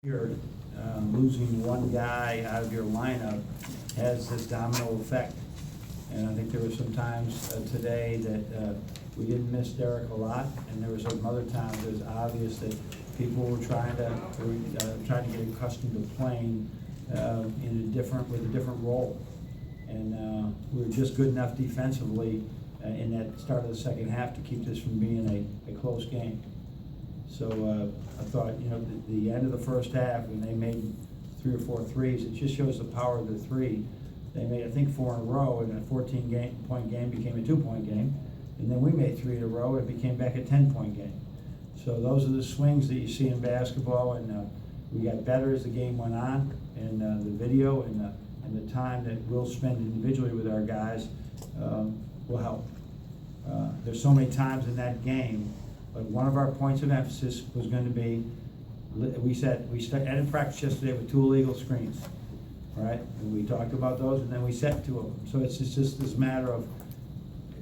You're losing one guy out of your lineup has this domino effect. And I think there were some times today that we didn't miss Derek a lot, and there were some other times it was obvious that people were trying to get accustomed to playing with a different role. And we were just good enough defensively in that start of the second half to keep this from being a close game. So I thought, the end of the first half, when they made 3 or 4 threes, it just shows the power of the three. They made, I think, 4 in a row, and a 14-point game became a 2-point game. And then we made 3 in a row, and it became back a 10-point game. So those are the swings that you see in basketball, and we got better as the game went on, and the video and the time that we'll spend individually with our guys will help. There's so many times in that game, but one of our points of emphasis was going to be, we ended practice yesterday with 2 illegal screens, right? And we talked about those, and then we set 2 of them. So it's just this matter of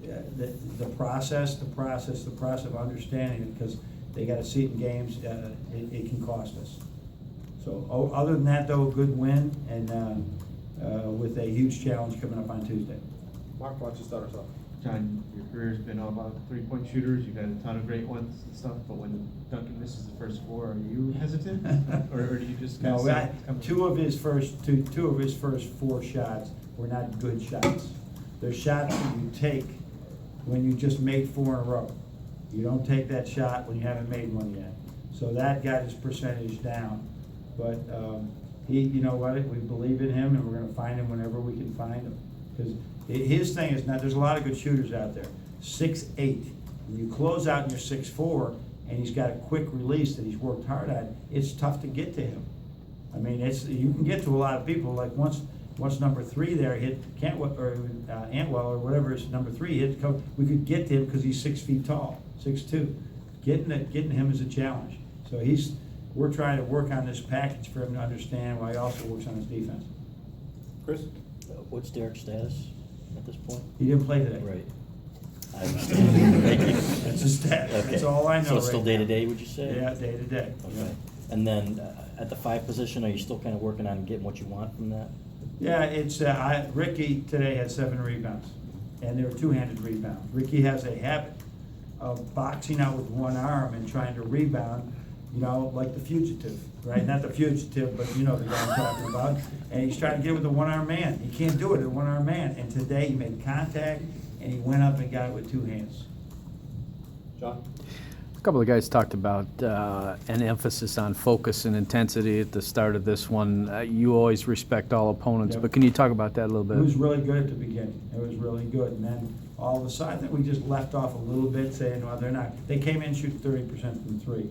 the process of understanding it, because they got to see it in games. It can cost us. So other than that, though, a good win, and with a huge challenge coming up on Tuesday. Mark, why don't you start us off? John, your career's been all about 3-point shooters. You've had a ton of great ones and stuff, but when Duncan misses the first 4, are you hesitant, or do you just kind of two of his first 4 shots were not good shots. They're shots that you take when you just made 4 in a row. You don't take that shot when you haven't made one yet. So that got his percentage down. But you know what? We believe in him, and we're going to find him whenever we can find him. Because his thing is not. There's a lot of good shooters out there. 6'8". When you close out and you're 6'4", and he's got a quick release that he's worked hard at, it's tough to get to him. I mean, you can get to a lot of people. Like once number 3 there hit Cantwell or Antwell or whatever his number 3 hit, we could get to him because he's 6 feet tall, 6'2". Getting him is a challenge. So we're trying to work on this package for him to understand while he also works on his defense. Chris? What's Derek's status at this point? He didn't play today. Right. I understand. Thank you. That's his stat. Okay. That's all I know. So it's right still now. day to day, would you say? Yeah, day to day. Okay. Yeah. And then at the 5 position, are you still kind of working on getting what you want from that? Yeah, it's Ricky today had 7 rebounds, and they were 2-handed rebounds. Ricky has a habit of boxing out with one arm and trying to rebound, like the fugitive, right? Not the fugitive, but you know the guy I'm talking about. And he's trying to get it with a one-arm man. He can't do it with a one-arm man. And today he made contact, and he went up and got it with 2 hands. John? A couple of guys talked about an emphasis on focus and intensity at the start of this one. You always respect all opponents, Yep. but can you talk about that a little bit? It was really good at the beginning. It was really good. And then all of a sudden, I think we just left off a little bit saying, well, they're not. They came in shooting 30% from 3.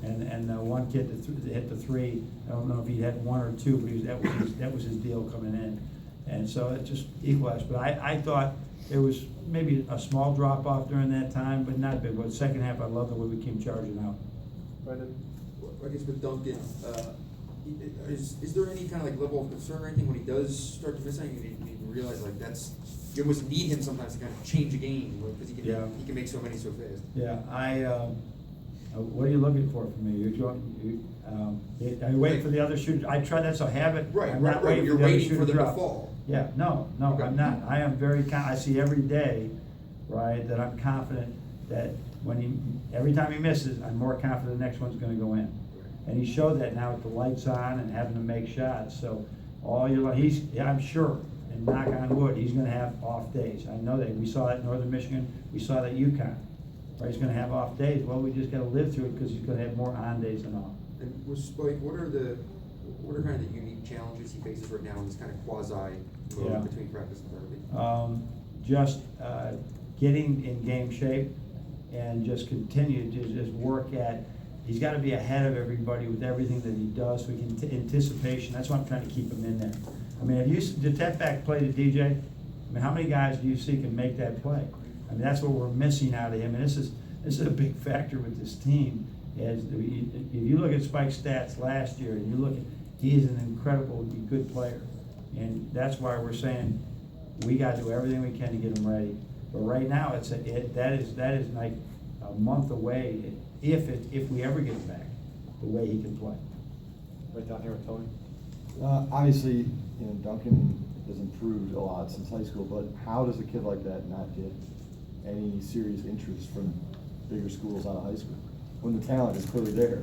And one kid that hit the 3, I don't know if he had 1 or 2, but that was his deal coming in. And so it just equalized. But I thought it was maybe a small drop-off during that time, but not big. But the second half, I love the way we came charging out. Brendan? I guess with Duncan, is there any kind of like level of concern or anything when he does start to miss anything? You realize like you almost need him sometimes to kind of change a game because he can make so many so fast. Yeah, what are you looking for from me? Are you waiting for the other shooters? I try. That's a habit. Right, I'm not waiting You're for the other waiting shooter for them to drop. fall. Yeah, no, Okay. I'm not. I am very. I see every day, right, that I'm confident that every time he misses, I'm more confident the next one's going to go in. And he showed that now with the lights on and having to make shots. So I'm sure, and knock on wood, he's going to have off days. I know that. We saw that in Northern Michigan. We saw that UConn. Right, he's going to have off days. Well, we just got to live through it because he's going to have more on days than off. And with Spike, what are kind of the unique challenges he faces right now in this kind of quasi mode between practice and therapy? Just getting in game shape and just continue to just work at. He's got to be ahead of everybody with everything that he does. So he can anticipation. That's why I'm trying to keep him in there. I mean, did that back play to DJ? I mean, how many guys do you see can make that play? I mean, that's what we're missing out of him, and this is a big factor with this team. If you look at Spike's stats last year, and you look at, he is an incredible good player, and that's why we're saying we got to do everything we can to get him ready. But right now, that is like a month away if we ever get him back, the way he can play. Right down here with Tony. Obviously, Duncan has improved a lot since high school, but how does a kid like that not get any serious interest from bigger schools out of high school when the talent is clearly there?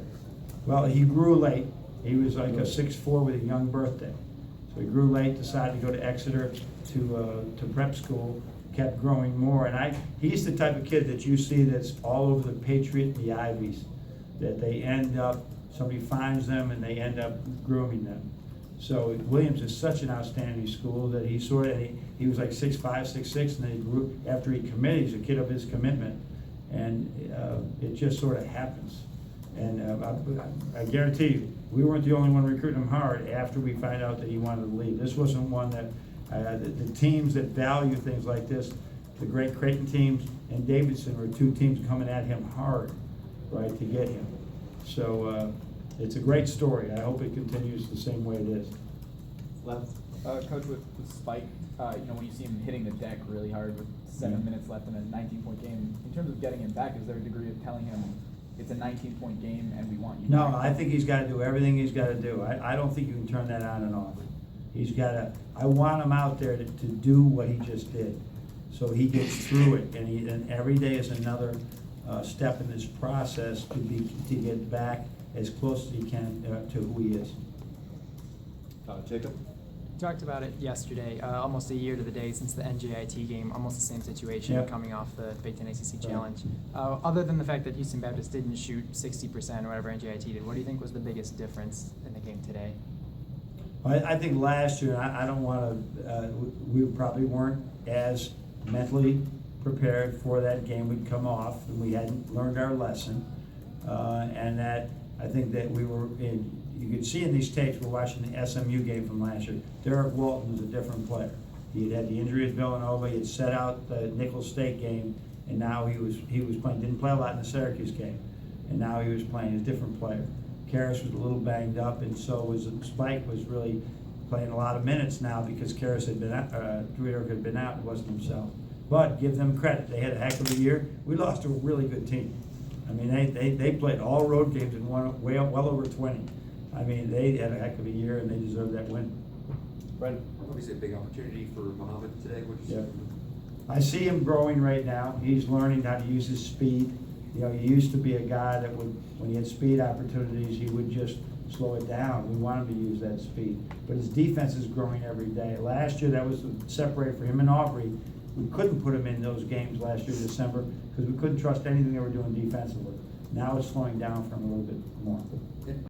Well, he grew late. He was like a 6'4" with a young birthday. So he grew late, decided to go to Exeter to prep school, kept growing more. And he's the type of kid that you see that's all over the Patriot and the Ivies, that they end up, somebody finds them and they end up grooming them. So Williams is such an outstanding school that he was like 6'5", 6'6", and then he grew, after he committed, he's a kid of his commitment. And it just sort of happens. And I guarantee you, we weren't the only one recruiting him hard after we find out that he wanted to leave. This wasn't one that, the teams that value things like this, the great Creighton teams and Davidson were two teams coming at him hard, right, to get him. So it's a great story. I hope it continues the same way it is. Left. Coach, with Spike, when you see him hitting the deck really hard with 7 minutes left in a 19-point game, in terms of getting him back, is there a degree of telling him it's a 19-point game and we want you No, back? I think he's got to do everything he's got to do. I don't think you can turn that on and off. He's got to, I want him out there to do what he just did. So he gets through it, and every day is another step in this process to get back as close as he can to who he is. Jacob? Talked about it yesterday, almost a year to the day since the NJIT game, almost the same situation Yep. coming off the Big Ten ACC Right. Challenge. Other than the fact that Houston Baptist didn't shoot 60% or whatever NJIT did, what do you think was the biggest difference in the game today? I think last year, I don't want to, we probably weren't as mentally prepared for that game. We'd come off and we hadn't learned our lesson. And that, I think that we were in, you could see in these tapes, we're watching the SMU game from last year. Derek Walton was a different player. He had the injury at Villanova, he had set out the Nicholls State game, and now he was playing, didn't play a lot in the Syracuse game, and now he was playing a different player. Karras was a little banged up, and so was Spike was really playing a lot of minutes now because Karras had been out, Druider had been out, it wasn't himself. But give them credit, they had a heck of a year. We lost to a really good team. I mean, they played all road games and won well over 20. I mean, they had a heck of a year and they deserved that win. Brendan? Obviously a big opportunity for Muhammad today, what you Yeah. see? I see him growing right now. He's learning how to use his speed. He used to be a guy that would, when he had speed opportunities, he would just slow it down. We want him to use that speed. But his defense is growing every day. Last year, that was separated for him and Aubrey. We couldn't put him in those games last year, December, because we couldn't trust anything they were doing defensively. Now it's slowing down for him a little bit more.